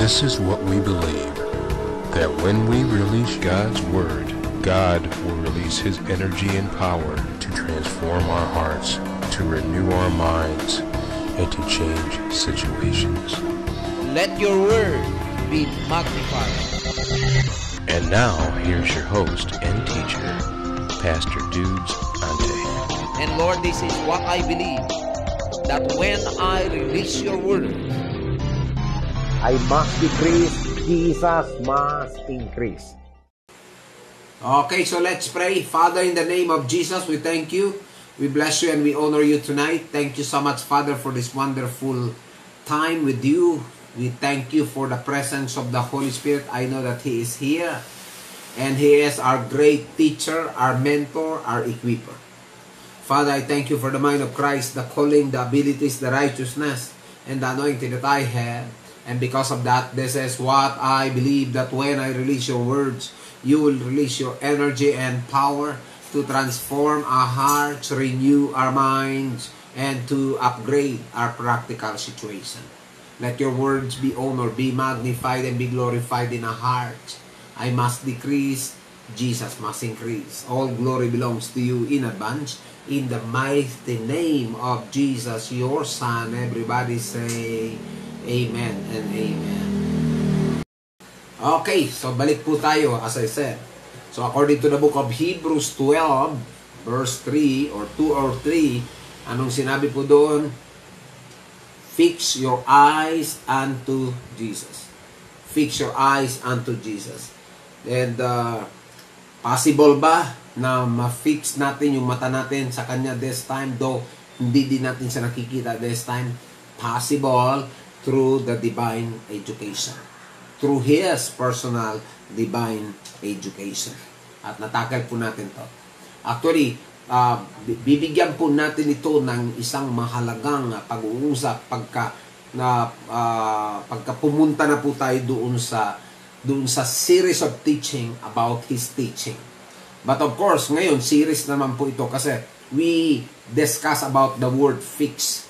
This is what we believe, that when we release God's Word, God will release His energy and power to transform our hearts, to renew our minds, and to change situations. Let your word be magnified. And now, here's your host and teacher, Pastor Dudes Ante. And Lord, this is what I believe, that when I release your word, I must decrease, Jesus must increase. Okay, so let's pray. Father, in the name of Jesus, we thank you. We bless you and we honor you tonight. Thank you so much, Father, for this wonderful time with you. We thank you for the presence of the Holy Spirit. I know that He is here. And He is our great teacher, our mentor, our equiper. Father, I thank you for the mind of Christ, the calling, the abilities, the righteousness, and the anointing that I have. And because of that, this is what I believe, that when I release your words, you will release your energy and power to transform our hearts, renew our minds, and to upgrade our practical situation. Let your words be honored, be magnified, and be glorified in our hearts. I must decrease, Jesus must increase. All glory belongs to you in advance. In the mighty name of Jesus, your Son, everybody say, Amen and Amen. Okay, so balik po tayo, as I said. So according to the book of Hebrews 12, verse 3, or 2 or 3, anong sinabi po doon? Fix your eyes unto Jesus. Fix your eyes unto Jesus. And possible ba na ma-fix natin yung mata natin sa Kanya this time? Though hindi din natin siya nakikita this time. Possible through the divine education. Through His personal divine education. At natakal po natin to. Actually, bibigyan po natin ito ng isang mahalagang pag-uusap pagka pumunta na po tayo doon sa series of teaching about His teaching. But of course, ngayon, series naman po ito kasi we discuss about the word fix.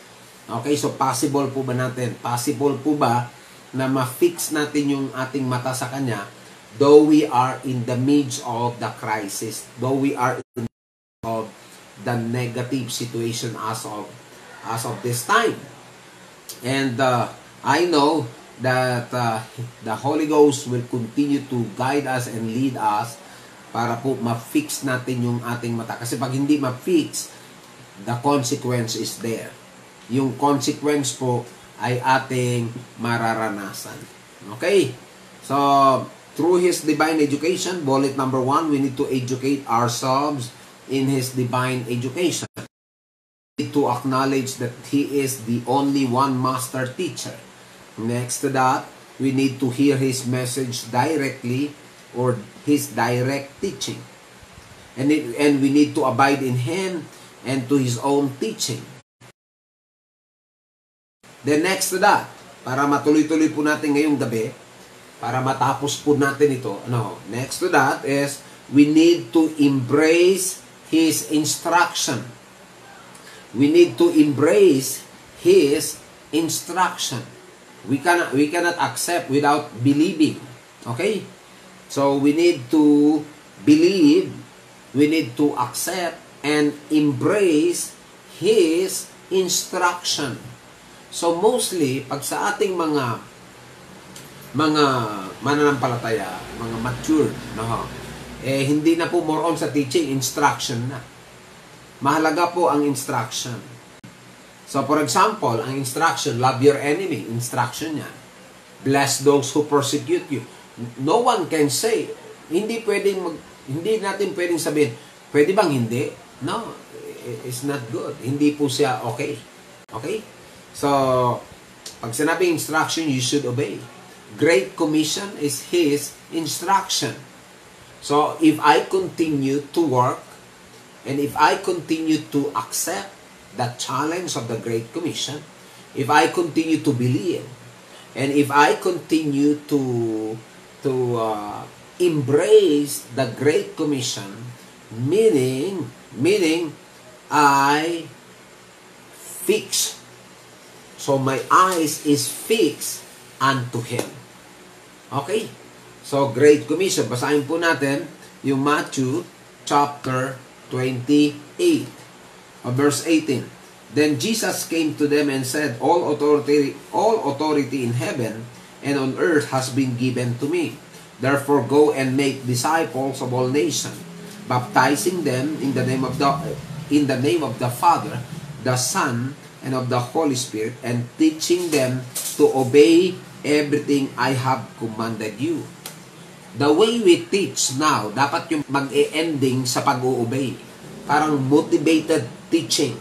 Okay, so possible po ba natin? Possible po ba na ma-fix natin yung ating mata sa Kanya though we are in the midst of the crisis, though we are in the midst of the negative situation as of this time? And I know that the Holy Ghost will continue to guide us and lead us para po ma-fix natin yung ating mata. Kasi pag hindi ma-fix, the consequence is there. Yung consequence po ay ating mararanasan. Okay? So, through His divine education, bullet number 1, we need to educate ourselves in His divine education. We need to acknowledge that He is the only one master teacher. Next to that, we need to hear His message directly or His direct teaching. And we need to abide in Him and to His own teaching. Then next to that, para matuloy-tuloy po natin ngayong gabi, para matapos po natin ito, next to that is, we need to embrace His instruction. We need to embrace His instruction. We cannot accept without believing. Okay? So we need to believe, we need to accept, and embrace His instruction. So mostly, pag sa ating mga mananampalataya, mga matured, hindi na po more on sa teaching, instruction na. Mahalaga po ang instruction. So for example, ang instruction, love your enemy, instruction yan. Bless those who persecute you. No one can say, hindi natin pwedeng sabihin, pwede bang hindi? No, it's not good. Hindi po siya okay. Okay? So, pag sinabing instruction, you should obey. Great Commission is His instruction. So, if I continue to work, and if I continue to accept the challenge of the Great Commission, if I continue to believe, and if I continue to embrace the Great Commission, meaning I fix. So my eyes is fixed unto Him. Okay? So, Great Commission. Basahin po natin yung Matthew chapter 28, verse 18. Then Jesus came to them and said, All authority in heaven and on earth has been given to me. Therefore go and make disciples of all nations, baptizing them in the name of the Father, the Son, and of the Holy Spirit, and teaching them to obey everything I have commanded you. The way we teach now, dapat yung mag-e-ending sa pag-uobey. Parang motivated teaching.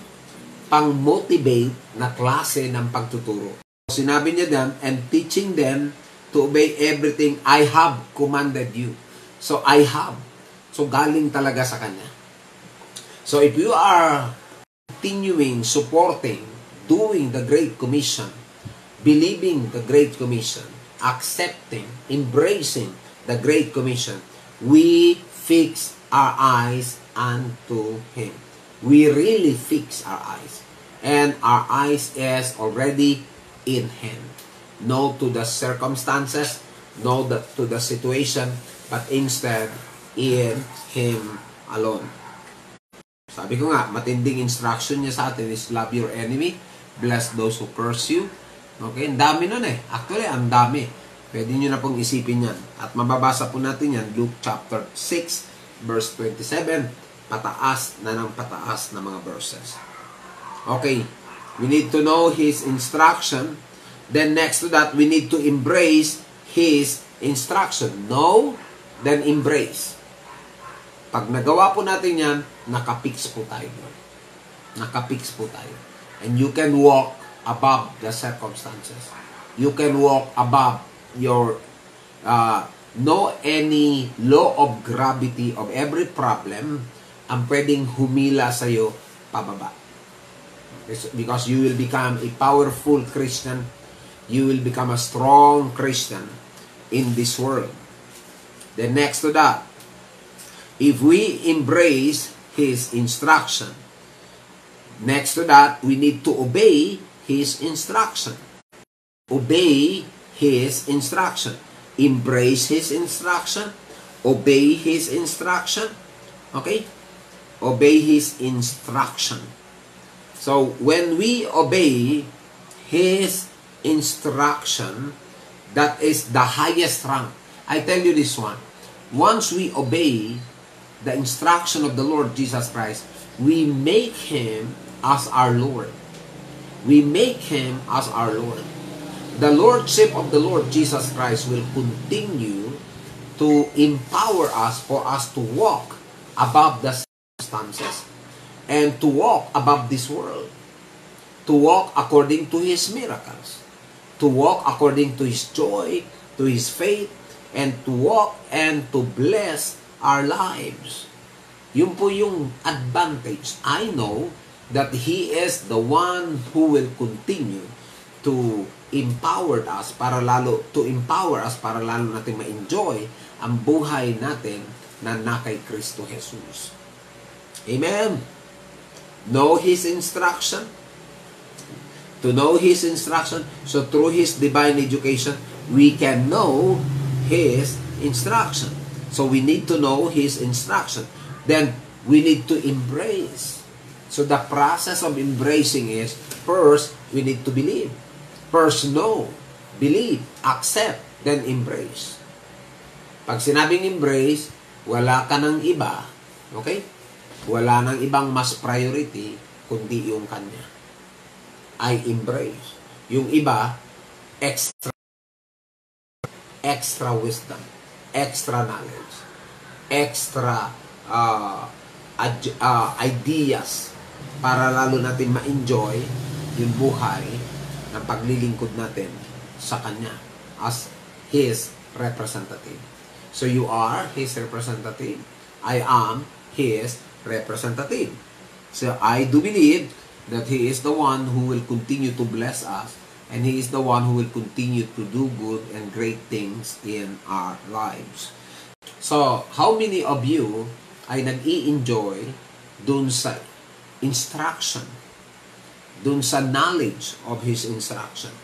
Pang-motivate na klase ng pagtuturo. Sinabi niya din, and teaching them to obey everything I have commanded you. So, I have. So, galing talaga sa Kanya. So, if you are continuing, supporting, doing the Great Commission, believing the Great Commission, accepting, embracing the Great Commission, we fix our eyes unto Him. We really fix our eyes. And our eyes is already in Him. No to the circumstances, no to the situation, but instead in Him alone. Sabi ko nga, matinding instruction niya sa atin is love your enemy, bless those who curse you. Okay, ang dami nun eh. Actually, ang dami. Pwede nyo na pong isipin yan. At mababasa po natin yan, Luke chapter 6, verse 27, pataas na ng pataas na mga verses. Okay, we need to know His instruction. Then next to that, we need to embrace His instruction. Know, then embrace. Pag nagawa po natin yan, nakapix po tayo. Nakapix po tayo. And you can walk above the circumstances. You can walk above your, no any law of gravity of every problem ang pwedeng humila sa'yo pababa. Because you will become a powerful Christian. You will become a strong Christian in this world. Then next to that, if we embrace His instruction, next to that, we need to obey His instruction. Obey His instruction. Embrace His instruction. Obey His instruction. Okay? Obey His instruction. So, when we obey His instruction, that is the highest rank. I tell you this one. Once we obey the instruction of the Lord Jesus Christ, we make Him as our Lord. We make Him as our Lord. The Lordship of the Lord Jesus Christ will continue to empower us for us to walk above the circumstances and to walk above this world, to walk according to His miracles, to walk according to His joy, to His faith, and to walk and to bless our lives. Yun po yung advantage. I know that He is the one who will continue to empower us para lalo natin ma-enjoy ang buhay natin na kay Kristo Jesus. Amen. Know His instruction. To know His instruction, so through His divine education, we can know His instruction. So we need to know His instruction. Then we need to embrace. So the process of embracing is, first, we need to believe. First, know, believe, accept, then embrace. Pag sinabing embrace, wala ka ng iba, okay? Wala nang ibang mas priority, kundi yung Kanya. I embrace. Yung iba, extra wisdom, extra knowledge, extra ideas para lalo natin ma-enjoy yung buhay ng paglilingkod natin sa Kanya as His representative. So you are His representative. I am His representative. So I do believe that He is the one who will continue to bless us, and He is the one who will continue to do good and great things in our lives. So, how many of you ay nag-i-enjoy dun sa instruction, dun sa knowledge of His instruction,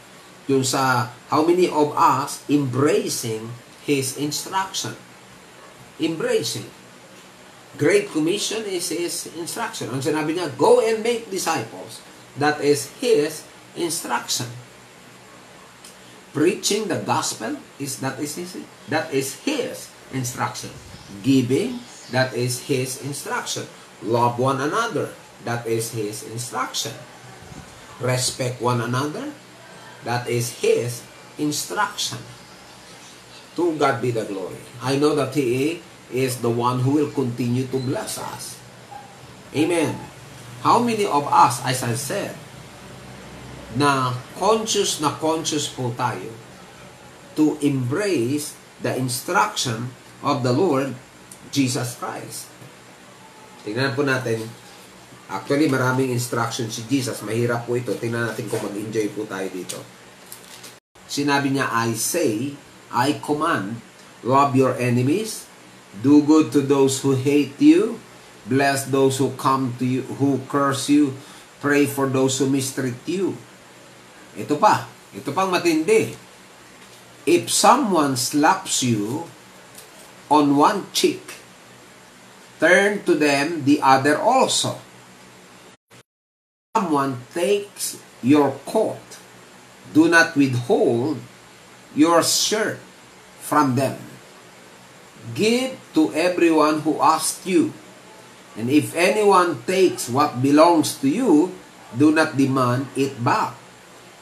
dun sa how many of us embracing His instruction. Embracing. Great Commission is His instruction. Ang sinabi niya, go and make disciples. That is His instruction. Preaching the gospel that is His instruction. Giving, that is His instruction. Love one another, that is His instruction. Respect one another, that is His instruction. To God be the glory. I know that He is the one who will continue to bless us. Amen. How many of us, as I said, na conscious po tayo to embrace the instruction of the Lord Jesus Christ? Tingnan po natin. Actually, maraming instruction si Jesus. Mahirap po ito. Tingnan natin kung mag-enjoy po tayo dito. Sinabi niya, I say, I command, love your enemies, do good to those who hate you, bless those who come to you, who curse you, pray for those who mistreat you. Ito pang matindi. If someone slaps you on one cheek, turn to them the other also. Someone takes your coat, do not withhold your shirt from them. Give to everyone who asks you. And if anyone takes what belongs to you, do not demand it back.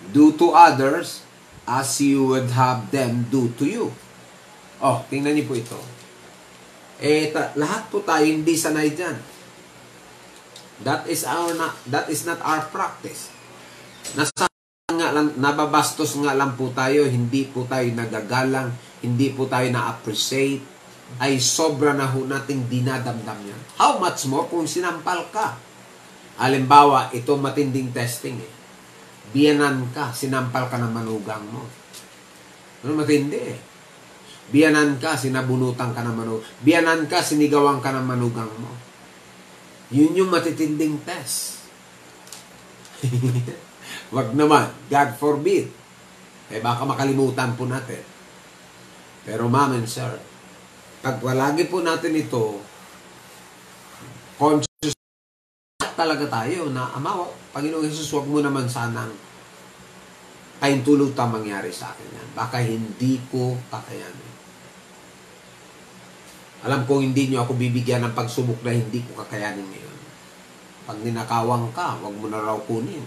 Do to others as you would have them do to you. Oh, tingnan niyo po ito. Lahat po tayo hindi sanay dyan. That is not our practice. Nababastos nga lang po tayo, hindi po tayo nagagalang, hindi po tayo na-appreciate, ay sobra na ho nating dinadamdam yan. How much more kung sinampal ka? Halimbawa, ito matinding testing eh. Biyanan ka, sinampal ka ng manugang mo. Ano matindi eh? Biyanan ka, sinabunutan ka ng manugang. Biyanan ka, sinigawan ka ng manugang mo. Yun yung matitinding test. Wag naman. God forbid. Baka makalimutan po natin. Pero ma'am and sir, pag palagi po natin ito, conscious talaga tayo na, Ama, Panginoong Jesus, wag mo naman sanang paintulutang mangyari sa akin yan. Baka hindi ko kakayanin. Alam kong hindi nyo ako bibigyan ng pagsubok na hindi ko kakayanin ngayon. Pag ninakawang ka, wag mo na raw kunin.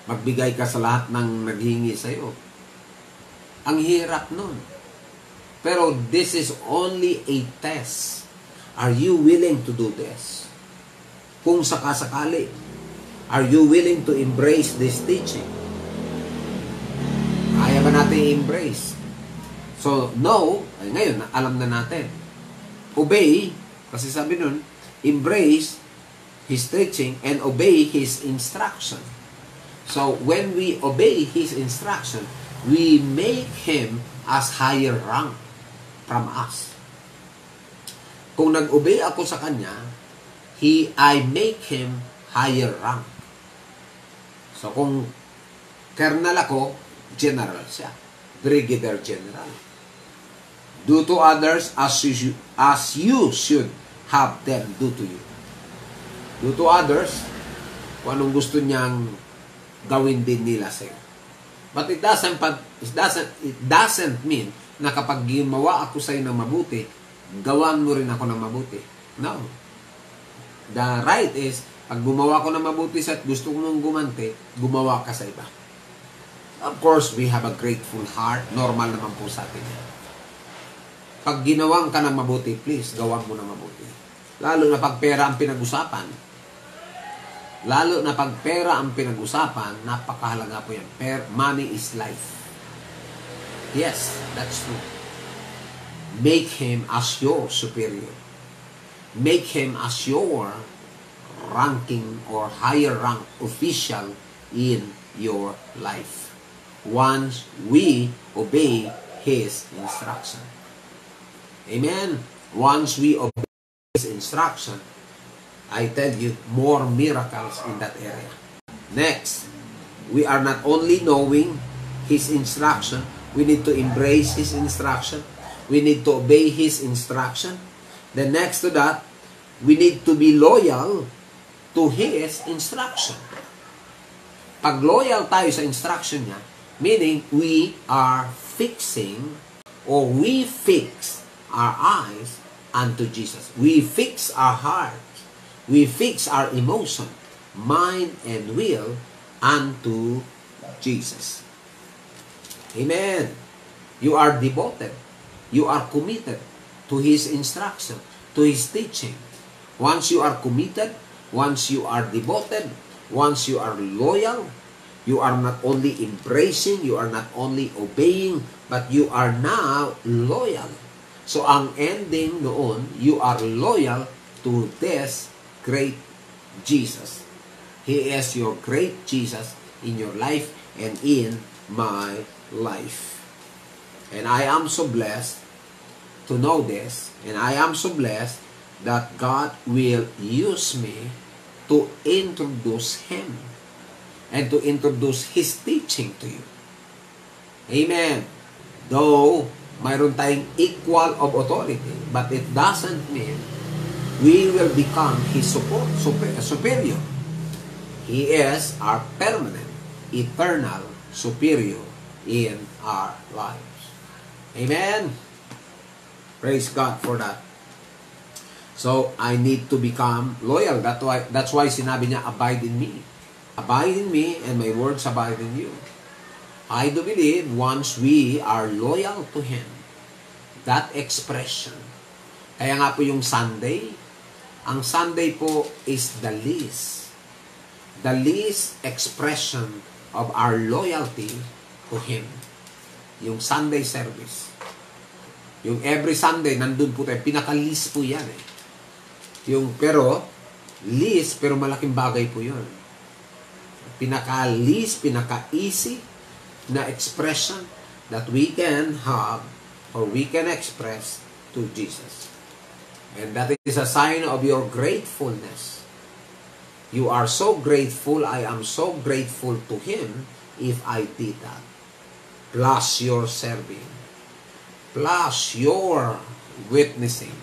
Magbigay ka sa lahat ng naghingi sa'yo. Ang hirap nun. Pero this is only a test. Are you willing to do this? Kung sakasakali, are you willing to embrace this teaching? Kaya ba natin i-embrace? So, no, ay ngayon, alam na natin. Obey, kasi sabi nun, embrace His teaching and obey His instruction. So, when we obey His instruction, we make Him as higher rank from us. Kung nag-obey ako sa Kanya, I make Him higher rank. So, kung colonel ako, general siya. Brigadier General. Do to others as you should have them do to you. Do to others kung anong gusto niyang gawin din nila sa'yo. But it doesn't mean na kapag gumawa ako sa'yo ng mabuti, gawan mo rin ako ng mabuti. No. The right is, pag gumawa ko ng mabuti sa'yo at gusto mong gumanti, gumawa ka sa iba. Of course, we have a grateful heart. Normal naman po sa atin. Pag ginawang ka ng mabuti, please, gawan mo ng mabuti. Lalo na pag pera ang pinag-usapan. Napakahalaga po yan. Money is life. Yes, that's true. Make him as your superior. Make him as your ranking or higher rank official in your life. Once we obey His instruction. Amen. Once we obey His instruction, I tell you, more miracles in that area. Next, we are not only knowing His instruction, We need to embrace His instruction. We need to obey His instruction. Then next to that, we need to be loyal to His instruction. Pag loyal tayo sa instruction niya, meaning we are fixing or we fix our eyes unto Jesus. We fix our hearts. We fix our emotion, mind, and will unto Jesus. Amen. You are devoted. You are committed to His instruction, to His teaching. Once you are committed, once you are devoted, once you are loyal, you are not only embracing, you are not only obeying, but you are now loyal. So ang ending noon, you are loyal to this great Jesus. He is your great Jesus in your life and in my life. And I am so blessed to know this, and I am so blessed that God will use me to introduce Him and to introduce His teaching to you. Amen. Though mayroon tayong equal of authority, but it doesn't mean we will become His superior. He is our permanent, eternal superior in our lives. Amen. Praise God for that. So, I need to become loyal. That's why sinabi niya, abide in me. Abide in me and my words abide in you. I do believe once we are loyal to Him, that expression. Kaya nga po yung Sunday, ang Sunday po is the least expression of our loyalty to Him. Yung Sunday service. Yung every Sunday, nandun po tayo. Pinaka-least po yan eh. Yung, pero, least, pero malaking bagay po yun. Pinaka-least, pinaka-easy na expression that we can have or we can express to Jesus. And that is a sign of your gratefulness. You are so grateful, I am so grateful to Him if I did that. Plus your serving. Plus your witnessing.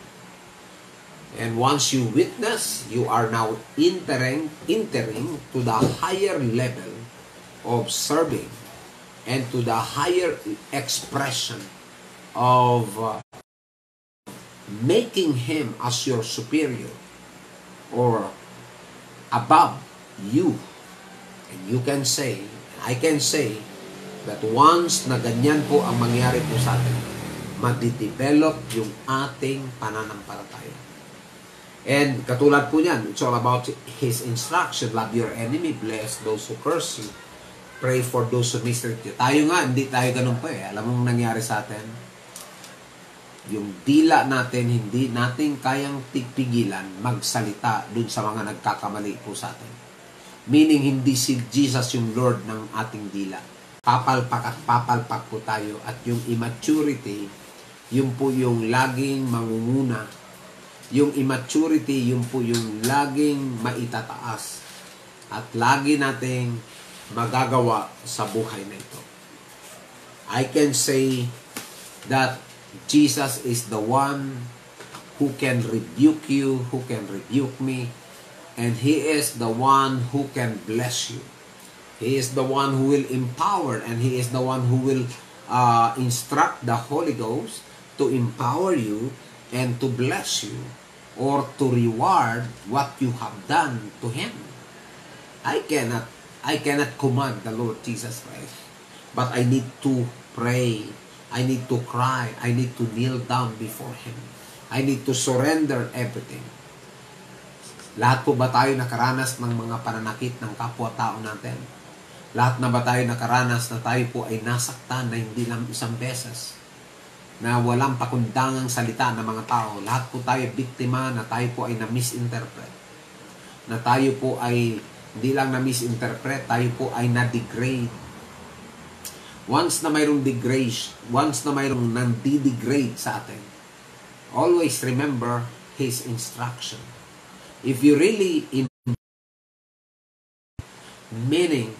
And once you witness, you are now entering to the higher level of serving and to the higher expression of making Him as your superior or above you. And you can say, I can say, that once na ganyan po ang mangyari po sa atin, madidevelop yung ating pananampalataya. And katulad po niyan, it's all about His instruction. Love your enemy, bless those who curse you, pray for those who mistreat you. Tayo nga, hindi tayo ganun po eh. Alam mong nangyari sa atin? Yung dila natin, hindi natin kayang tigpigilan magsalita dun sa mga nagkakamali po sa atin. Meaning, hindi si Jesus yung Lord ng ating dila. Papalpak at papalpak po tayo. At yung immaturity, yung po yung laging mangunguna. Yung immaturity, yung po yung laging maitataas. At lagi nating magagawa sa buhay na ito. I can say that Jesus is the one who can rebuke you, who can rebuke me, and He is the one who can bless you. He is the one who will empower, and He is the one who will instruct the Holy Ghost to empower you and to bless you or to reward what you have done to Him. I cannot command the Lord Jesus Christ, but I need to pray. I need to cry. I need to kneel down before Him. I need to surrender everything. Lahat po ba tayo nakaranas ng mga pananakit ng kapwa-tao natin? Lahat na ba tayo nakaranas na tayo po ay nasaktan na hindi lang isang beses? Na walang pakundangang salita ng mga tao. Lahat po tayo biktima na tayo po ay na-misinterpret. Na tayo po ay hindi lang na-misinterpret, tayo po ay na-degrade. Once na mayroong degrade, once na mayroong nandi-degrade sa atin, always remember His instruction. If you really meaning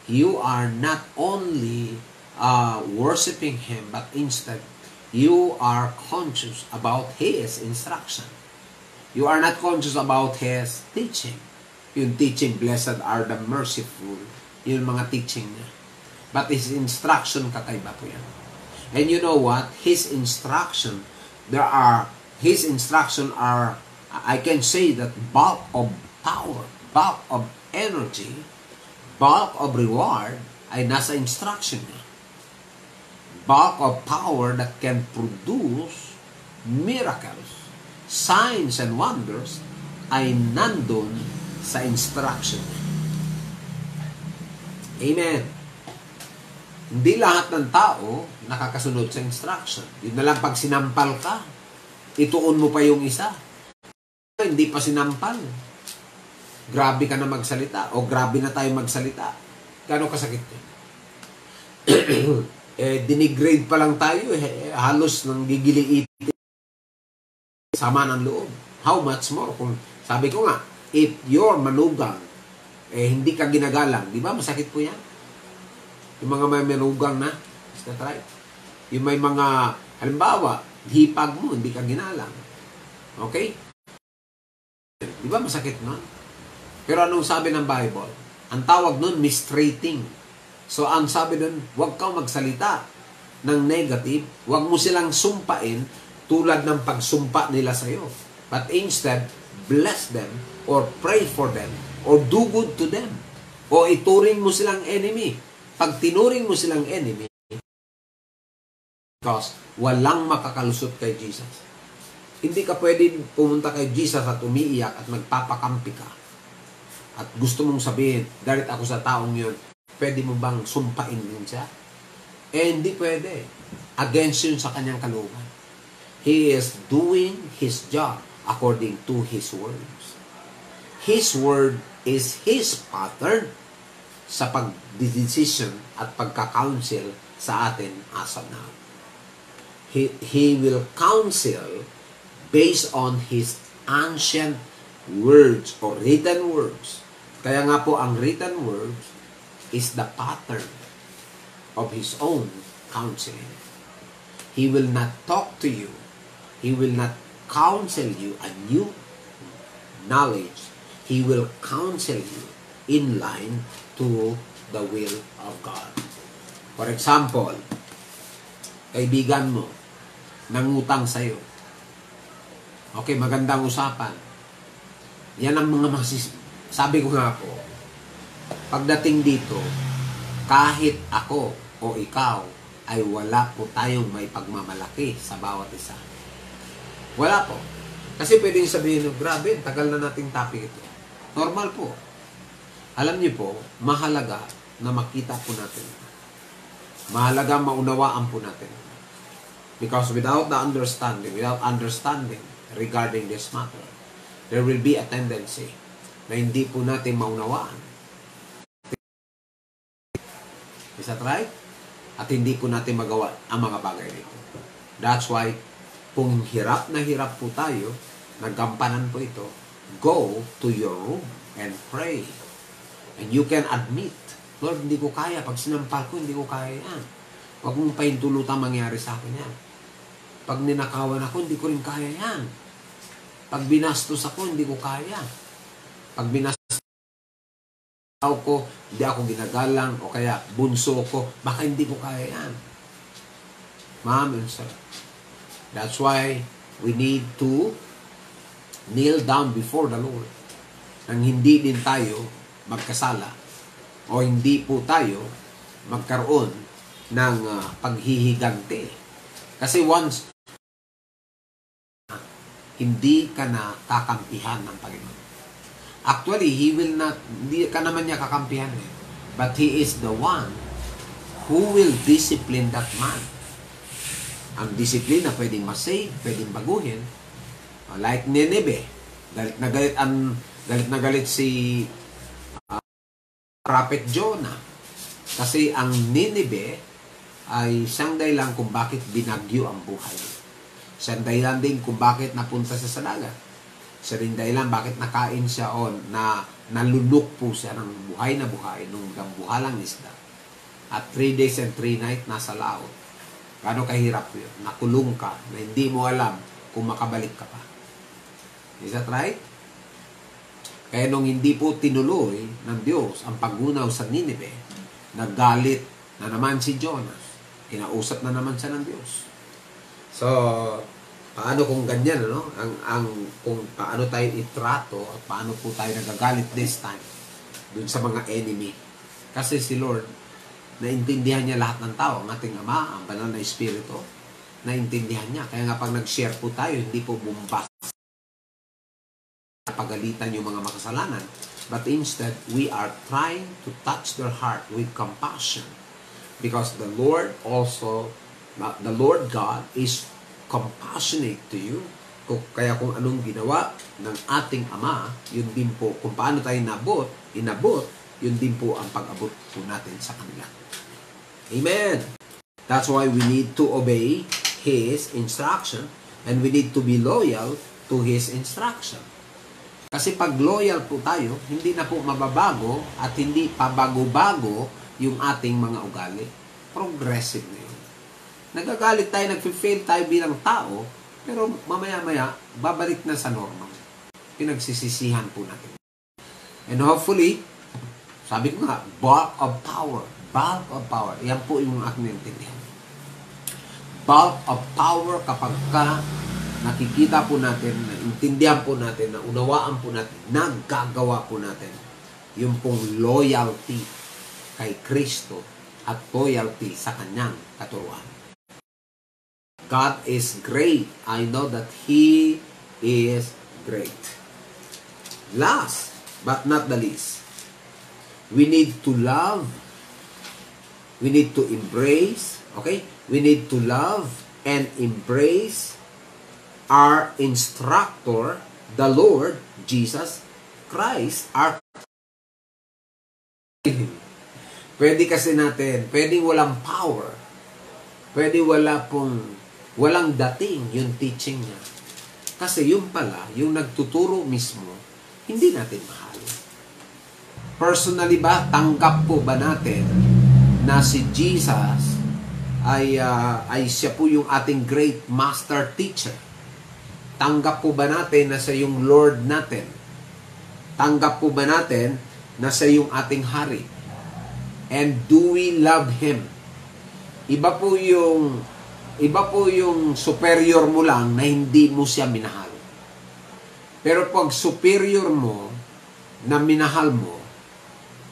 you are not only worshiping Him, but instead, you are conscious about His instruction. You are not conscious about His teaching. Yung teaching, blessed are the merciful, yung mga teaching niya. But His instruction, kakaiba po yan. And you know what? His instruction are, I can say that bulk of power, bulk of energy, bulk of reward ay nasa instruction niya. Bulk of power that can produce miracles, signs and wonders ay nandun sa instruction niya. Amen. Hindi lahat ng tao nakakasunod sa instruction. Yun na lang pag sinampal ka, ituon mo pa yung isa. Hindi pa sinampal. Grabe ka na magsalita o grabe na tayo magsalita. Gano'ng kasakit yun? Dinigrade pa lang tayo, halos nang gigiliitin sama ng loob. How much more? Kung sabi ko nga, if you're manugang, hindi ka ginagalang, di ba? Masakit po yan. Yung mga may manugang na, is that right? Yung may mga, halimbawa, hipag mo, hindi ka ginalang. Okay? Di ba masakit nun? Pero anong sabi ng Bible? Ang tawag nun, mistreating. So, ang sabi nun, huwag kang magsalita ng negative, huwag mo silang sumpain tulad ng pagsumpa nila sa'yo. But instead, bless them, or pray for them, or do good to them. O ituring mo silang enemy. Pag tinuring mo silang enemy, because walang makakalusot kay Jesus. Hindi ka pwede pumunta kay Jesus at umiiyak at magpapakampi ka. At gusto mong sabihin, galit ako sa taong yun, pwede mo bang sumpain din siya? Hindi pwede. Against yun sa kanyang kalooban. He is doing His job according to His words. His word is His pattern sa pag-decision at pagka-counsel sa atin as of now. He will counsel based on His ancient words or written words. Kaya nga po, ang written words is the pattern of His own counseling. He will not talk to you. He will not counsel you a new knowledge. He will counsel you in line to the will of God. For example, kaibigan mo, nangutang sa'yo. Okay, magandang usapan. Yan ang mga sabi ko nga po, pagdating dito, kahit ako o ikaw, ay wala po tayong may pagmamalaki sa bawat isa. Wala po. Kasi pwedeng sabihin, grabe, tagal na nating topic ito. Normal po. Alam niyo po, mahalaga na makita po natin. Mahalaga maunawaan po natin. Because without understanding regarding this matter, there will be a tendency na hindi po natin maunawaan. Is that right? At hindi po natin magawa ang mga bagay nito. That's why, kung hirap na hirap po tayo, naggampanan po ito, go to your room and pray. And you can admit, Lord, hindi ko kaya. Pag sinampal ko, hindi ko kaya yan. Huwag mong pahintulutang mangyari sa akin yan. Pag ninakawan ako, hindi ko rin kaya yan. Pag binastos ako, hindi ko kaya. Pag binastos ko, hindi ako ginagalang, o kaya bunso ko, baka hindi ko kaya yan. Ma'am and sir, that's why we need to kneel down before the Lord. Nang hindi din tayo magkasala o hindi po tayo magkaroon ng paghihigante. Kasi once hindi ka na kakampihan ng Panginoon. Actually, hindi ka naman niya kakampihan eh. But He is the one who will discipline that man. Ang discipline na pwedeng masave, pwedeng baguhin. Like Nineveh. Galit na galit si Prophet Jonah. Kasi ang Nineveh ay siyang dahilan kung bakit binagyo ang buhay. Siyang dahilan din kung bakit napunta siya sa dagat. Siya rin dahilan bakit nakain siya o na nalunok po siya ng buhay na buhay nung dambuhalang isda. at 3 days and 3 nights nasa laot. Gaano kahirap yun? Nakulong ka na hindi mo alam kung makabalik ka pa. Is that right? Kaya nung hindi po tinuloy ng Diyos ang pagunaw sa Nineveh, naggalit na naman si Jonas. Kinausap na naman siya ng Diyos. So, paano kung ganyan, ano? Kung paano tayo itrato at paano po tayo nagagalit this time dun sa mga enemy. Kasi si Lord, naintindihan niya lahat ng tao. Ang ating Ama, ang banal na Espiritu, naintindihan niya. Kaya nga pag nag-share po tayo, hindi po bumbas pagalitan yung mga makasalanan. But instead, we are trying to touch their heart with compassion. Because the Lord God is compassionate to you. Kaya kung anong ginawa ng ating Ama, yun din po, kung paano tayo inabot, yun din po ang pag-abot po natin sa kanila. Amen! That's why we need to obey His instruction and we need to be loyal to His instruction. Kasi pag loyal po tayo, hindi na po mababago at hindi pabago-bago yung ating mga ugali. Progressive na yun. Nagagalit tayo, nag-fail tayo bilang tao, pero mamaya-maya, babalik na sa normal. Pinagsisisihan po natin. And hopefully, sabi ko nga, bulk of power. Bulk of power. Yan po yung aking naintindihan. Bulk of power kapag nakikita po natin, naintindihan po natin, naunawaan po natin, nagagawa po natin yung pong loyalty kay Kristo at loyalty sa kanyang katuruan. God is great. I know that He is great. Last but not the least, we need to love, we need to embrace, okay? We need to love and embrace our instructor, the Lord Jesus Christ, our pwede kasi natin, pwedeng walang power, pwede walang dating yung teaching niya. Kasi yung pala, yung nagtuturo mismo, hindi natin mahal. Personally ba, tanggap po ba natin na si Jesus ay siya po yung ating great master teacher? Tanggap po ba natin na siya yung Lord natin? Tanggap po ba natin na siya yung ating hari? And do we love Him? Iba po yung superior mo lang na hindi mo siya minahal. Pero pag superior mo na minahal mo,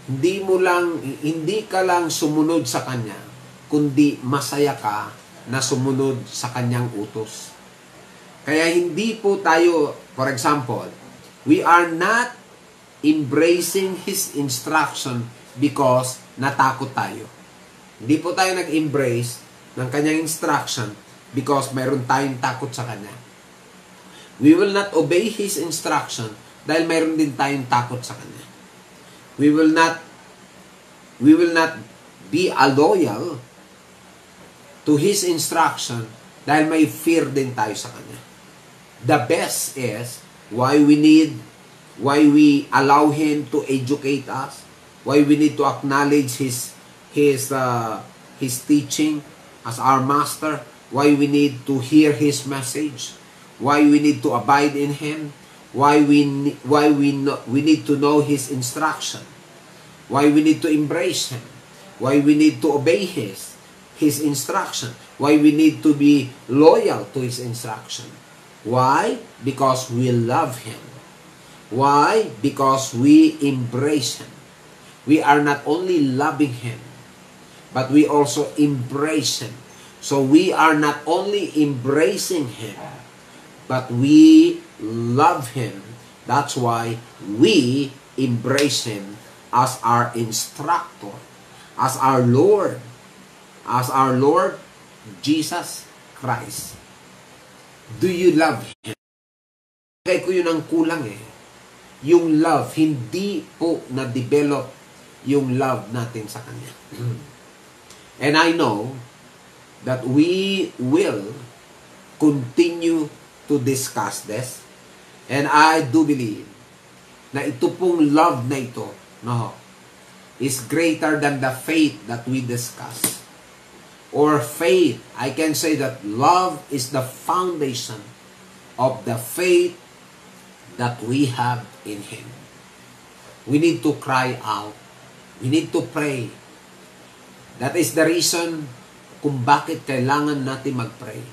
hindi ka lang sumunod sa Kanya, kundi masaya ka na sumunod sa Kanyang utos. Kaya hindi po tayo, for example, we are not embracing His instruction because natakot tayo. Hindi po tayo nag-embrace ng Kanyang instruction because mayroon tayong takot sa Kanya. We will not obey His instruction dahil mayroon din tayong takot sa Kanya. We will not be loyal to His instruction dahil may fear din tayo sa Kanya. The best is why we allow Him to educate us, why we need to acknowledge His teaching as our master, why we need to hear His message, why we need to abide in Him, why we need to know His instruction, why we need to embrace Him, why we need to obey His instruction, why we need to be loyal to His instruction. Why? Because we love Him. Why? Because we embrace Him. We are not only loving Him, but we also embrace Him. So we are not only embracing Him, but we love Him. That's why we embrace Him as our instructor, as our Lord Jesus Christ. Do you love Him? Kaya ko yun ang kulang Yung love, hindi po na-develop yung love natin sa Kanya. And I know that we will continue to discuss this. And I do believe na ito pong love na ito, is greater than the faith that we discuss. Or faith, I can say that love is the foundation of the faith that we have in Him. We need to cry out. We need to pray. That is the reason kung bakit kailangan natin mag-pray.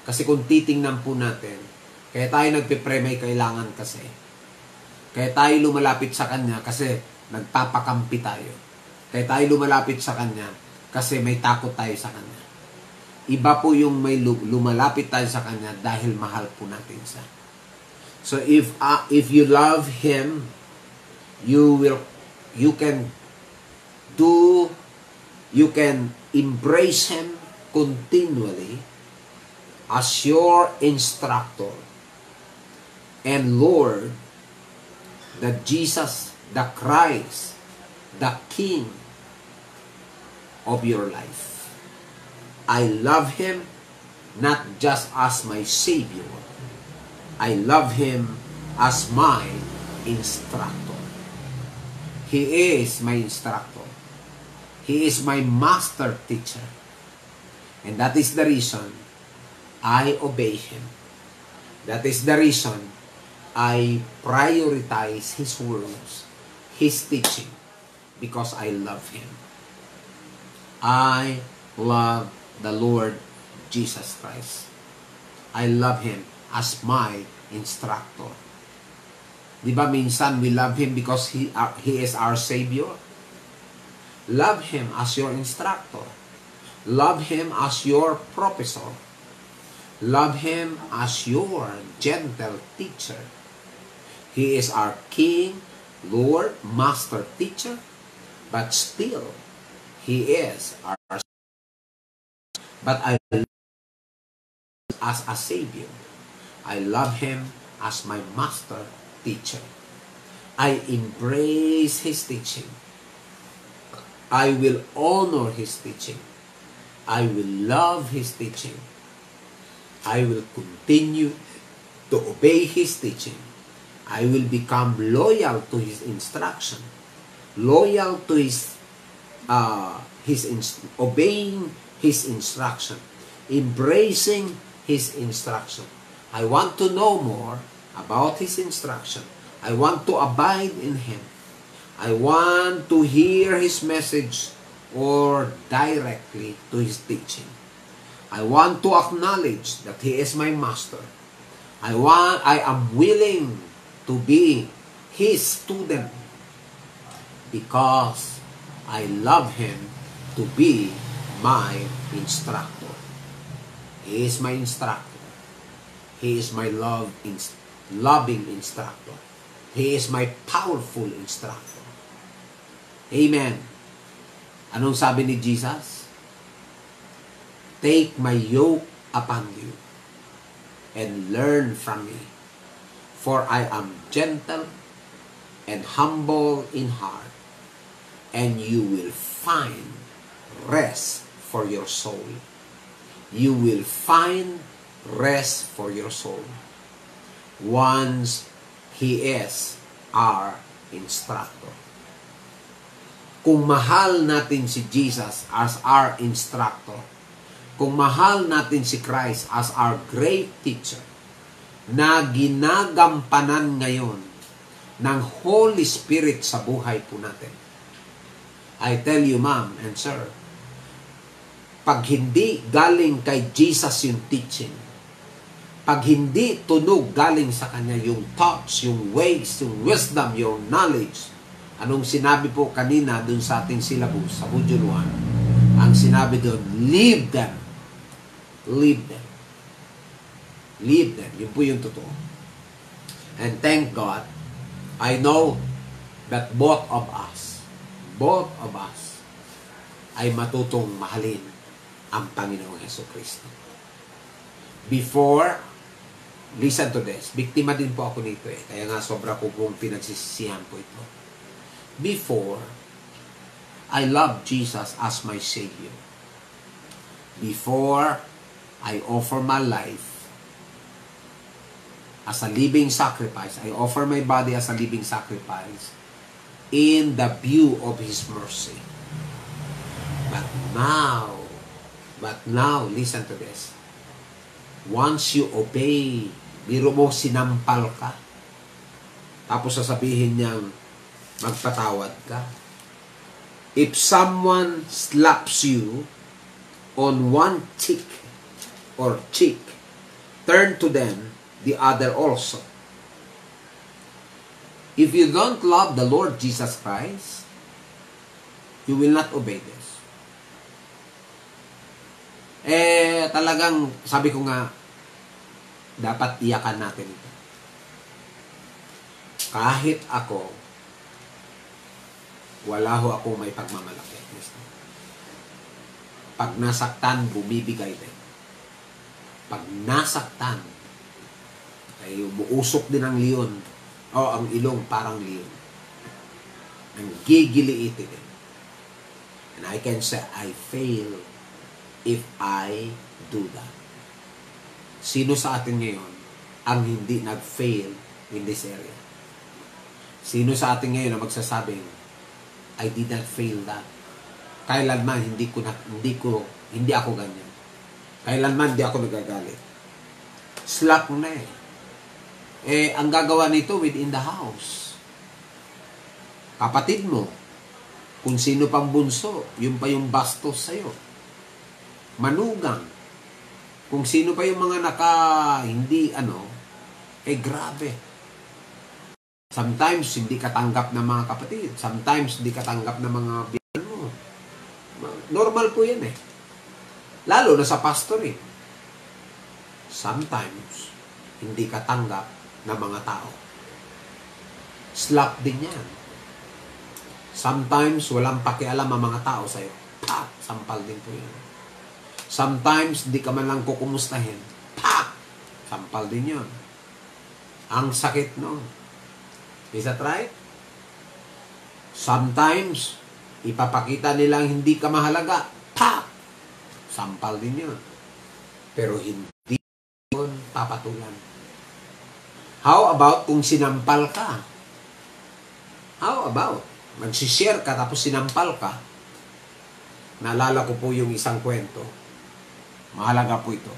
Kasi kung titingnan po natin, kaya tayo nagpe-pray may kailangan kasi. Kaya tayo lumalapit sa Kanya kasi nagpapakampi tayo. Kaya tayo lumalapit sa Kanya kasi may takot tayo sa Kanya. Iba po yung may lumalapit tayo sa Kanya dahil mahal po natin siya. So if you love Him, you can embrace Him continually as your instructor and Lord, that Jesus, the Christ, the King of your life. I love Him not just as my Savior. I love Him as my instructor. He is my instructor. He is my master teacher. And that is the reason I obey Him. That is the reason I prioritize His words, His teaching, because I love Him. I love the Lord Jesus Christ. I love Him as my instructor. Di ba minsan we love Him because He is our Savior? Love Him as your instructor. Love Him as your professor. Love Him as your gentle teacher. He is our King, Lord, Master, Teacher, but still, He is our but I love Him as a Savior. I love Him as my Master, Teacher. I embrace His teaching. I will honor His teaching. I will love His teaching. I will continue to obey His teaching. I will become loyal to His instruction. Loyal to obeying His instruction. Embracing His instruction. I want to know more about His instruction. I want to abide in Him. I want to hear His message or directly to His teaching. I want to acknowledge that He is my master. I am willing to be His student because I love Him to be my instructor. He is my instructor. He is my loving instructor. He is my powerful instructor. Amen. Anong sabi ni Jesus? Take my yoke upon you and learn from me, for I am gentle and humble in heart, and you will find rest for your soul. You will find rest for your soul once He is our instructor. Kung mahal natin si Jesus as our instructor, kung mahal natin si Christ as our great teacher, na ginagampanan ngayon ng Holy Spirit sa buhay po natin, I tell you, ma'am and sir, pag hindi galing kay Jesus yung teaching, pag hindi tunog galing sa Kanya yung thoughts, yung ways, yung wisdom, yung knowledge, anong sinabi po kanina dun sa ating syllabus, sa Module 1, ang sinabi doon, leave them. Leave them. Leave them. Yun po yung totoo. And thank God, I know that both of us, ay matutong mahalin ang Panginoong Jesucristo. Before, listen to this, biktima din po ako nito kaya nga sobra ko pong pinagsisisihan po ito. Before, I love Jesus as my Savior. Before, I offer my life as a living sacrifice. I offer my body as a living sacrifice in the view of His mercy. But now, listen to this. Once you obey, biro mo sinampal ka, tapos sasabihin niyang magpatawad ka. If someone slaps you on one cheek, turn to them the other also. If you don't love the Lord Jesus Christ, you will not obey this. Talagang, sabi ko nga, dapat iyakan natin ito. Kahit ako, wala ho ako may pagmamalaki. Pag nasaktan, bumibigay din. Pag nasaktan, ay umuusok din ang leon. Ang ilong parang leon. Ang gigiliiti din. And I can say, I fail if I do that. Sino sa atin ngayon ang hindi nag-fail in this area? Sino sa atin ngayon ang magsasabing, I did not fail that? Kailanman hindi ako ganyan. Kailanman hindi ako nagagalit. Slap na ang gagawa nito within the house. Kapatid mo, kung sino pang bunso, yun pa yung bastos sa'yo. Manugang. Kung sino pa yung mga grabe. Sometimes, hindi katanggap ng mga kapatid. Sometimes, hindi katanggap ng mga biyan mo. Normal po yan Lalo na sa pastoring. Sometimes, hindi katanggap ng mga tao. Slap din yan. Sometimes, walang pakialam ang mga tao sa'yo. Sampal din po yan. Sometimes, di ka man lang kukumustahin. Sampal din yun. Ang sakit no. Is that right? Sometimes, ipapakita nilang hindi ka mahalaga. Sampal din yun. Pero hindi yun papatulan. How about kung sinampal ka? How about? Magsishare ka tapos sinampal ka. Naalala ko po yung isang kwento. Mahalaga po ito.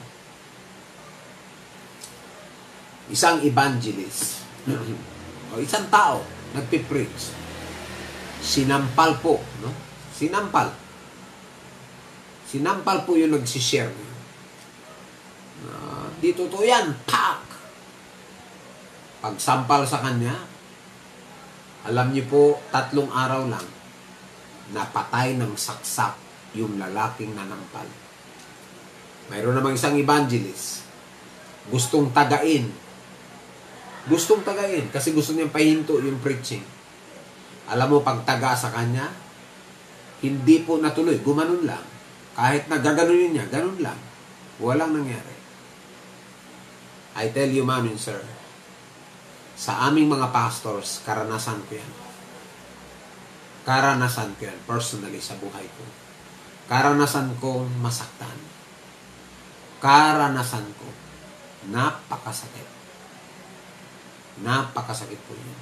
Isang evangelist o isang tao nagpipreach. Sinampal po, no? Sinampal po yung nagsishare. Dito to yan, pagsampal sa kanya, alam niyo po, 3 araw lang, napatay ng saksak yung lalaking nanampal. Mayroon namang isang evangelist, gustong tagain kasi gusto niyang pahinto yung preaching. Alam mo, pag taga sa kanya, hindi po natuloy, gumanon lang. Kahit na gaganunin niya, ganun lang. Walang nangyari. I tell you, ma'am and sir, sa aming mga pastors, karanasan ko yan. Karanasan ko yan, personally, sa buhay ko. Karanasan kong masaktan. Karanasan ko. Napakasakit. Napakasakit po yun.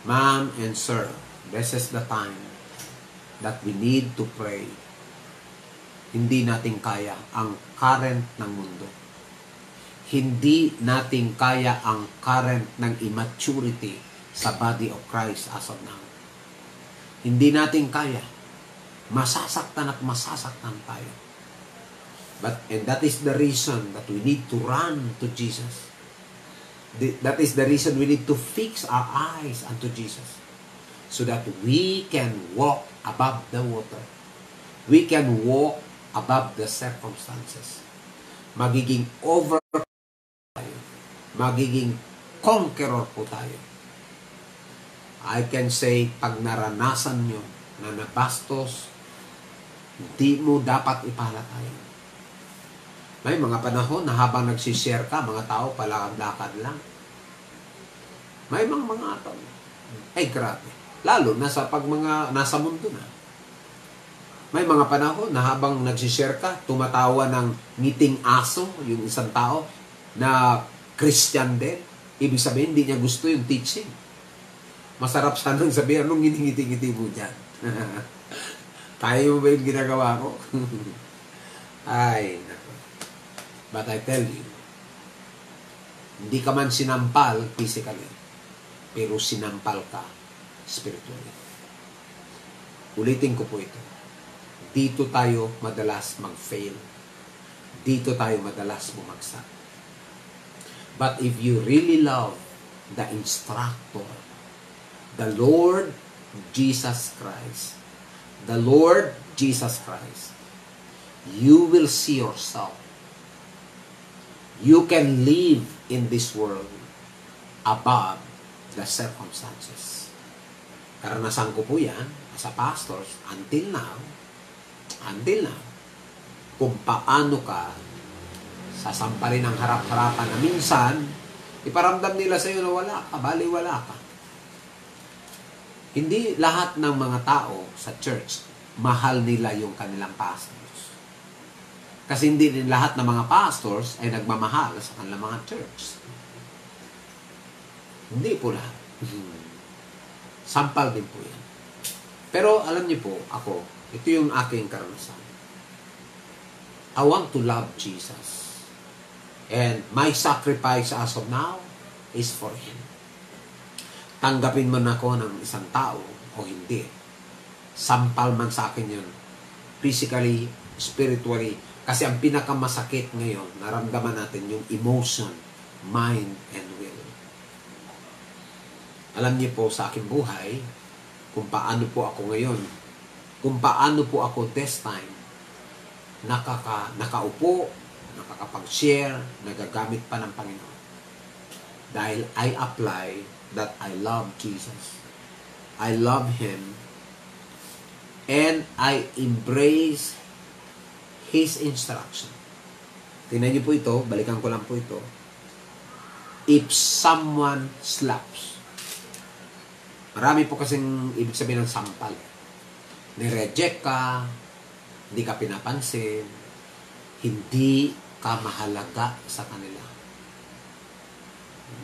Ma'am and sir, this is the time that we need to pray. Hindi natin kaya ang current ng mundo. Hindi natin kaya ang current ng immaturity sa body of Christ as of now. Hindi natin kaya. Masasaktan at masasaktan tayo. And that is the reason that we need to run to Jesus. That is the reason we need to fix our eyes unto Jesus. So that we can walk above the water. We can walk above the circumstances. Magiging tayo. Magiging conqueror po tayo. I can say, pag naranasan nyo na nabastos, hindi mo dapat ipalatayin. May mga panahon na habang nagsishare ka, mga tao palakad-lakad lang. May mga tao. Ay, grabe. Lalo na sa pag mga nasa mundo na. May mga panahon na habang nagsishare ka, tumatawa ng ngiting aso, yung isang tao, na Christian din. Ibig sabihin, hindi niya gusto yung teaching. Masarap sanang sabihin, anong ngiti-ngiti mo dyan? Kaya mo ba yung ginagawa ko? Ay, naku. But I tell you, hindi ka man sinampal physically, pero sinampal ka spiritually. Ulitin ko po ito. Dito tayo madalas mag-fail. Dito tayo madalas bumagsak. But if you really love the instructor, the Lord Jesus Christ, you will see yourself. You can live in this world above the circumstances. Karanasan ko po yan as a pastor until now, kung paano ka sasampalin ng harap-harapan na minsan, iparamdam nila sa iyo na wala ka, baliwala ka. Hindi lahat ng mga tao sa church, mahal nila yung kanilang pastors. Kasi hindi din lahat ng mga pastors ay nagmamahal sa kanilang mga church. Hindi po lahat. Sampal din po yan. Pero alam niyo po, ako, ito yung aking karanasan. I want to love Jesus. And my sacrifice as of now is for Him. Tanggapin man ako ng isang tao o hindi. Sampal man sa akin yun. Physically, spiritually. Kasi ang pinakamasakit ngayon, naramdaman natin yung emotion, mind, and will. Alam niyo po sa aking buhay, kung paano po ako ngayon, kung paano po ako this time, nakaupo, nakakapag-share, nagagamit pa ng Panginoon. Dahil I apply that I love Jesus. I love Him. And I embrace His instruction. Tingnan niyo po ito, balikan ko lang po ito. If someone slaps, marami po kasing ibig sabihin ng sampal. Nireject ka, hindi ka pinapansin, hindi ka mahalaga sa kanila.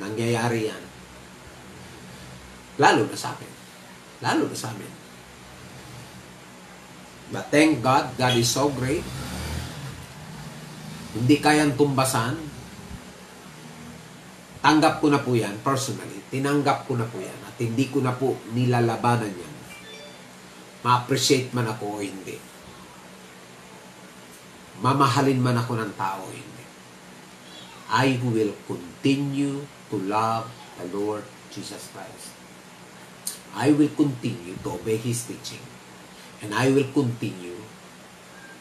Nangyayari yan. Lalo na sa akin. Lalo na sa amin. But thank God, God is so great. Hindi kayang tumbasan. Tanggap ko na po yan, personally. Tinanggap ko na po yan. At hindi ko na po nilalabanan yan. Ma-appreciate man ako o hindi. Mamahalin man ako ng tao o hindi. I will continue to love the Lord Jesus Christ. I will continue to obey His teaching. And I will continue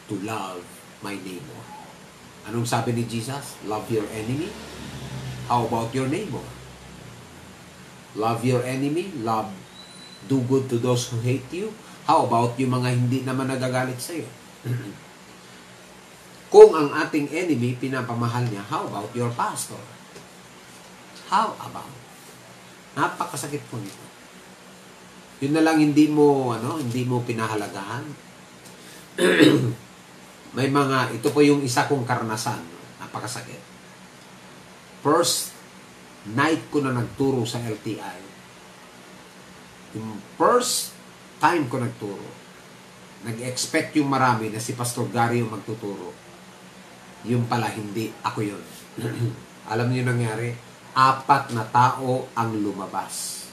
to love my neighbor. Anong sabi ni Jesus? Love your enemy. How about your neighbor? Love your enemy. Do good to those who hate you. How about yung mga hindi naman nagagalit sa iyo? Kung ang ating enemy, pinapamahal niya, how about your pastor? How about? Napakasakit po nito. Yun na lang hindi mo pinahalagahan. May ito po yung isa kong karanasan. Napakasakit. First night ko na nagturo sa LTI. Yung first time ko nagturo, nag-expect yung marami na si Pastor Gary yung magtuturo. Yung pala hindi, ako yun. Alam niyo nangyari? 4 na tao ang lumabas.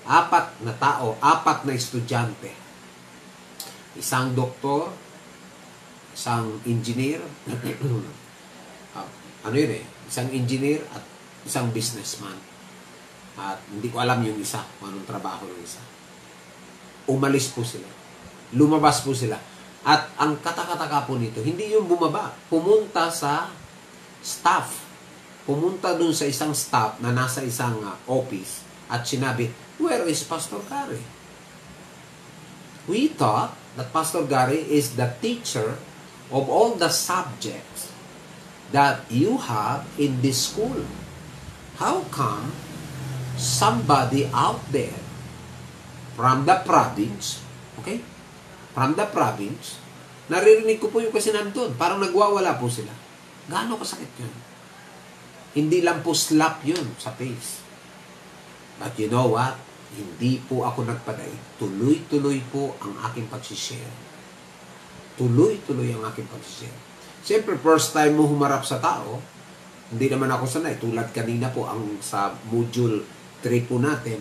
4 na tao, 4 na estudyante. Isang doktor, isang engineer, isang engineer at isang businessman. At hindi ko alam yung isa, kung anong trabaho ng isa. Umalis po sila. Lumabas po sila. At ang katakataka po nito, hindi yung bumaba. Pumunta sa staff. Pumunta dun sa isang staff na nasa isang office at sinabi, where is Pastor Gary? We thought that Pastor Gary is the teacher of all the subjects that you have in this school. How come somebody out there from the province, okay? From the province, naririnig ko po yung kasi nandun. Parang nagwawala po sila. Gaano kasakit yun? Hindi lang po slap yun sa face. But you know what? Hindi po ako nagpadaig. Tuloy-tuloy po ang aking pagsishare. Tuloy-tuloy ang aking pagsishare. Siyempre, first time mo humarap sa tao, hindi naman ako sanay. Tulad kanina po, ang sa module 3 po natin,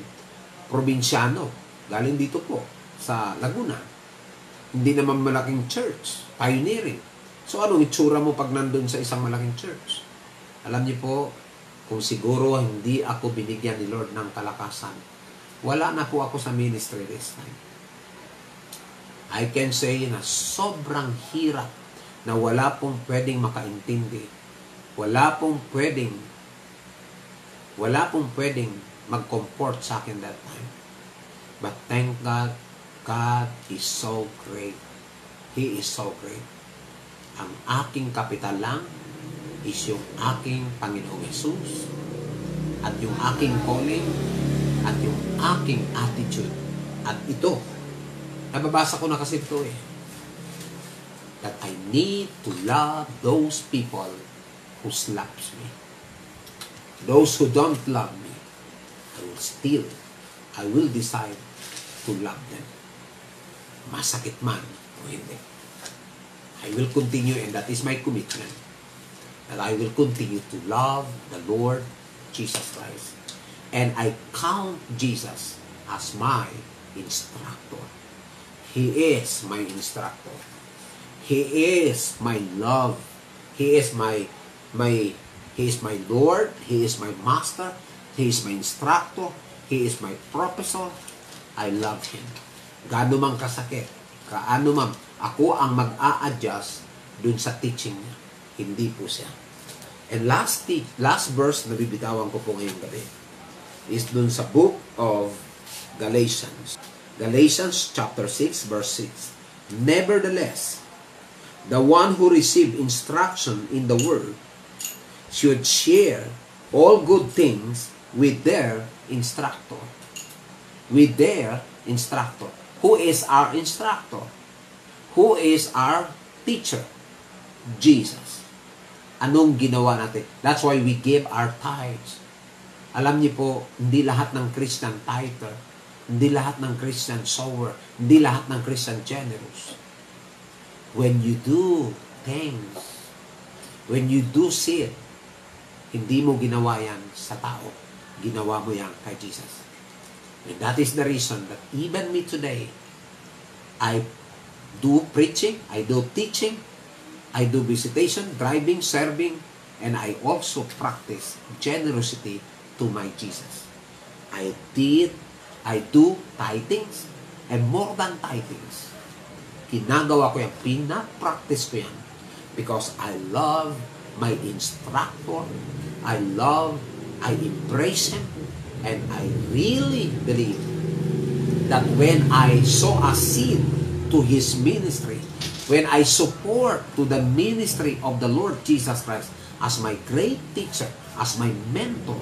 probinsyano. Galing dito po, sa Laguna. Hindi naman malaking church. Pioneering. So, anong itsura mo pag nandun sa isang malaking church? Alam niyo po, kung siguro hindi ako binigyan ni Lord ng kalakasan, wala na po ako sa ministry this time. I can say na sobrang hirap na wala pong pwedeng makaintindi. Wala pong pwedeng mag-comport sa akin that time. But thank God, God is so great. He is so great. Ang aking kapital lang is yung aking Panginoong Jesus at yung aking calling at yung aking attitude. At ito, nababasa ko na kasi ito that I need to love those people who slaps me. Those who don't love me, I will decide to love them. Masakit man o hindi. I will continue, and that is my commitment, that I will continue to love the Lord Jesus Christ. And I count Jesus as my instructor. He is my instructor. He is my love. He is my Lord. He is my master. He is my instructor. He is my professor. I love Him. Gaano mang kasakit, kaano man, ako ang mag-a-adjust dun sa teaching niya. Hindi po siya. And last verse na bibitawan ko po ngayong gabi is dun sa book of Galatians. Galatians chapter 6 verse 6. Nevertheless, the one who received instruction in the word should share all good things with their instructor. With their instructor. Who is our instructor? Who is our teacher? Jesus. Anong ginawa natin? That's why we give our tithes. Alam niyo po, hindi lahat ng Christian tither, hindi lahat ng Christian sower, hindi lahat ng Christian generous. When you do things, when you do sin, hindi mo ginawa yan sa tao. Ginawa mo yan kay Jesus. And that is the reason that even me today, I do preaching, I do teaching, I do visitation, driving, serving, and I also practice generosity to my Jesus. I do tithings, and more than tithings. Ginagawa ko yan, pinapractice ko yan, because I love my instructor, I embrace Him, and I really believe that when I sow a seed to His ministry, when I support to the ministry of the Lord Jesus Christ as my great teacher, as my mentor,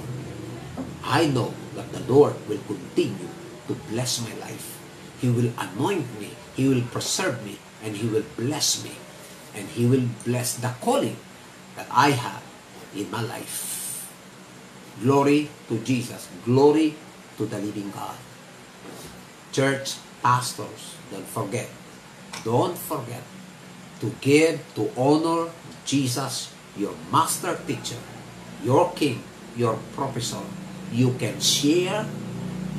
I know that the Lord will continue to bless my life. He will anoint me, He will preserve me, and He will bless me, and He will bless the calling that I have in my life. Glory to Jesus. Glory to the living God. Church pastors, don't forget to give, to honor Jesus, your master teacher, your king, your professor. You can share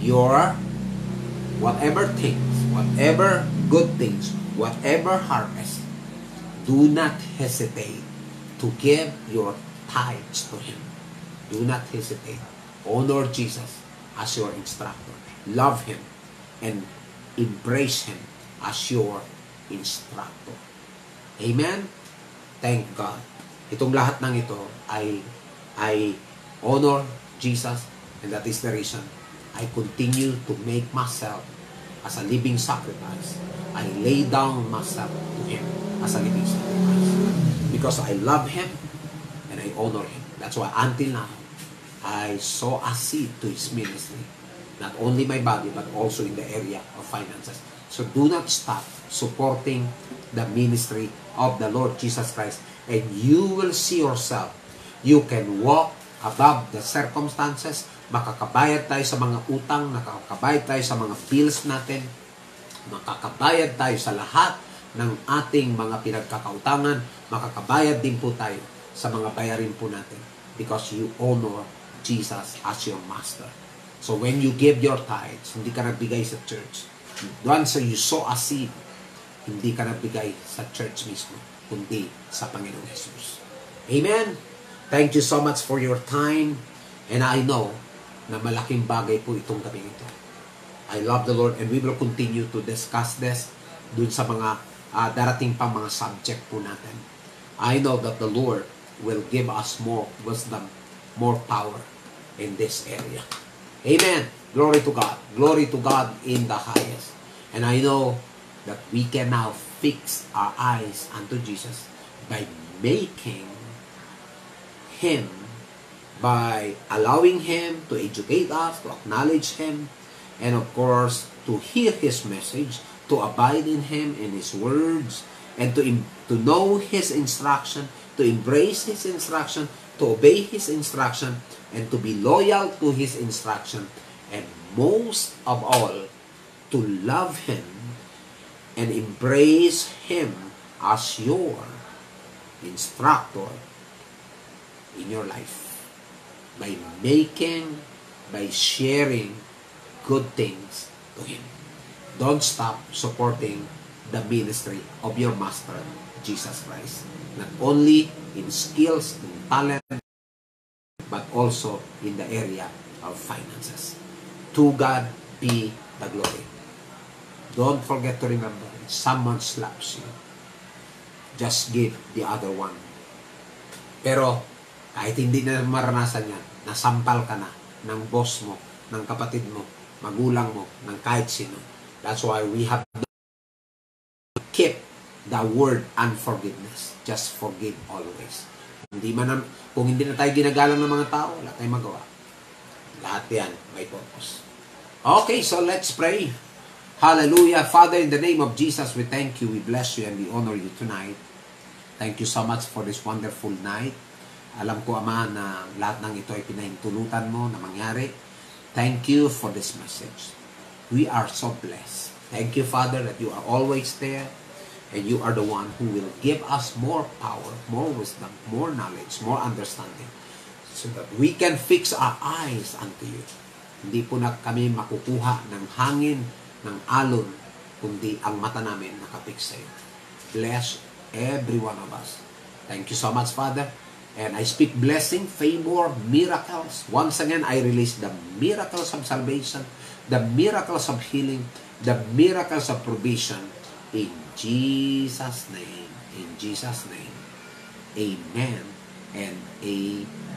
your whatever things, whatever good things, whatever harvest. Do not hesitate to give your tithes to Him. Do not hesitate. Honor Jesus as your instructor. Love Him and embrace Him as your instructor. Amen? Thank God. Itong lahat ng ito I honor Jesus, and that is the reason I continue to make myself as a living sacrifice. I lay down myself to Him as a living sacrifice because I love Him and I honor Him. That's why until now, I sow a seed to His ministry. Not only my body, but also in the area of finances. So do not stop supporting the ministry of the Lord Jesus Christ, and you will see yourself. You can walk above the circumstances, makakabayad tayo sa mga utang, makakabayad tayo sa mga bills natin, makakabayad tayo sa lahat ng ating mga pinagkakautangan, makakabayad din po tayo sa mga bayarin po natin because you honor Jesus as your master. So when you give your tithes, hindi ka nagbigay sa church. Once you sow a seed, hindi ka nagbigay sa church mismo, kundi sa Panginoong Jesus. Amen? Thank you so much for your time. And I know na malaking bagay po itong gabi ito. I love the Lord and we will continue to discuss this dun sa mga darating pang mga subject po natin. I know that the Lord will give us more wisdom, more power in this area. Amen. Glory to God. Glory to God in the highest. And I know that we can now fix our eyes unto Jesus by making Him, by allowing Him to educate us, to acknowledge Him, and of course, to hear His message, to abide in Him, in His words, and to know His instruction, to embrace His instruction, to obey His instruction, and to be loyal to His instruction, and most of all, to love Him and embrace Him as your instructor in your life. By sharing good things to Him. Don't stop supporting the ministry of your Master, Jesus Christ. Not only in skills, in talent, but also in the area of finances. To God be the glory. Don't forget to remember, if someone slaps you, just give the other one. Pero, kahit hindi na maranasan yan, nasampal ka na ng boss mo, ng kapatid mo, magulang mo, ng kahit sino. That's why we have to keep the word unforgiveness. Just forgive always. Kung hindi na tayo ginagalang ng mga tao, wala tayong magawa. Lahat yan may purpose. Okay, so let's pray. Hallelujah. Father, in the name of Jesus, we thank you, we bless you, and we honor you tonight. Thank you so much for this wonderful night. Alam ko, Ama, na lahat ng ito ay pinahintulutan mo na mangyari. Thank you for this message. We are so blessed. Thank you, Father, that you are always there. And you are the one who will give us more power, more wisdom, more knowledge, more understanding, so that we can fix our eyes unto you. Hindi po na kami makukuha ng hangin, ng alon, kundi ang mata namin nakapix sa iyo. Bless every one of us. Thank you so much, Father. And I speak blessing, favor, miracles. Once again, I release the miracles of salvation, the miracles of healing, the miracles of provision, in Jesus' name. In Jesus' name. Amen and amen.